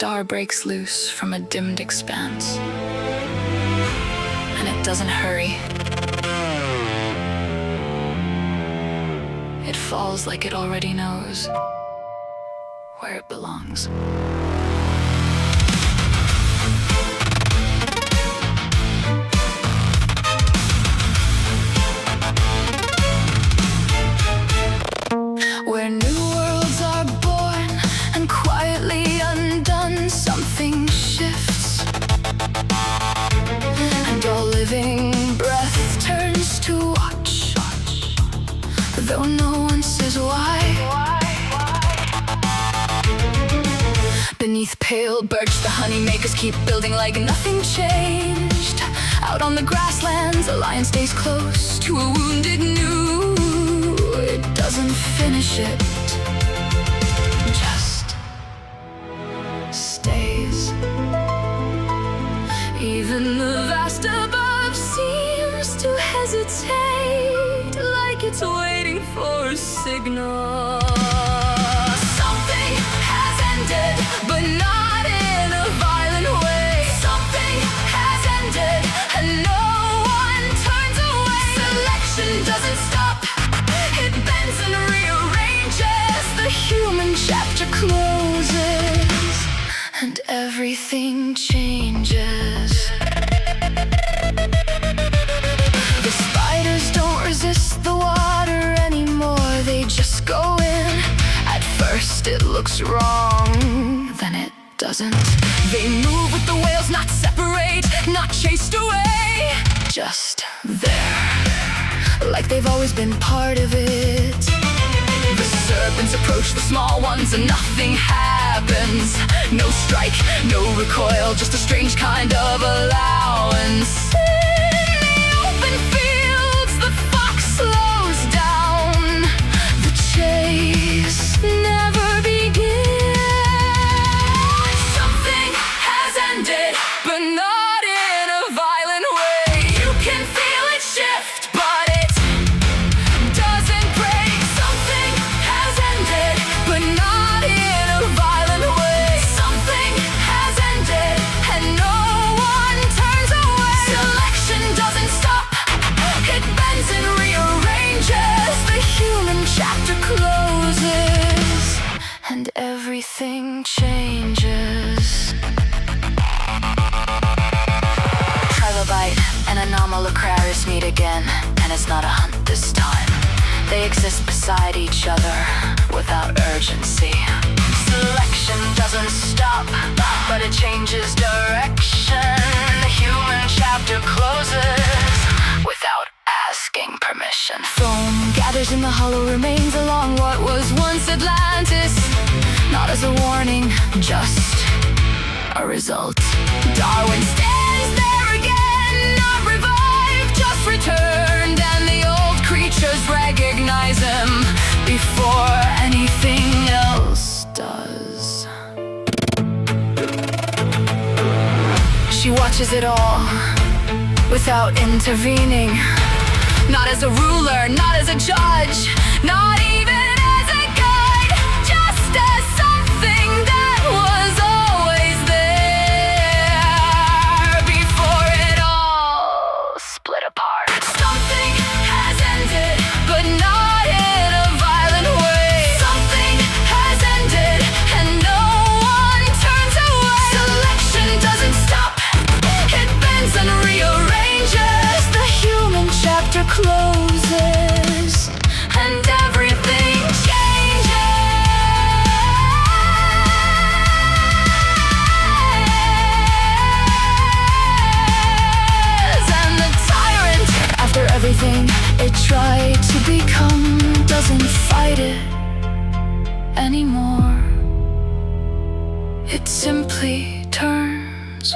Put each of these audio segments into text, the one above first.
star breaks loose from a dimmed expanse. And it doesn't hurry. It falls like it already knows where it belongs. Where new worlds are born and quietly undone, something shifts, and all living breath turns to watch, though no one says why. Beneath pale birch, the honeymakers keep building like nothing changed. Out on the grasslands, a lion stays close to a wounded gnu. It doesn't finish it, just stays. Even the vast above seems to hesitate, like it's waiting for a signal. Something has ended, but not in a violent way. Something has ended, and no one turns away. Selection doesn't stop. It bends and rearranges. The human chapter closes, and everything changes. The spiders don't resist the water anymore. They just go in. At first it looks wrong, then it doesn't. They move with the whales, not separate, not chased away. Just there, like they've always been part of it. The serpents approach the small ones and nothing happens. No strike, no recoil, just a strange kind of allowance. In the open fields, the fox slows down. The chase never begins. Something has ended, but not in a violent way. You can feel it shift, but it doesn't break. Something has ended, but not in a violent way. Something has ended, and no one turns away. Selection doesn't stop. It bends and rearranges. The human chapter closes, and everything changes. Trilobite and Anomalocraris meet again, and it's not a hunt this time. They exist beside each other without urgency. Selection doesn't stop, but it changes direction. The human chapter closes without asking permission. Foam gathers in the hollow remains along what was once Atlantis. Not as a warning, just a result. Darwin stands there again, not revived, just returned. And the old creatures recognize him before anything else does. She watches it all without intervening. Not as a ruler, not as a judge, not even as a guide, just as something that was always there before it all split apart. Something has ended, but not in a violent way. Something has ended, and no one turns away. Selection doesn't stop. It bends and rearranges. The human chapter closes, and everything changes. And the tyrant, after everything it tried to become, doesn't fight it anymore. It simply turns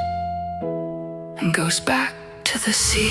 and goes back to the sea.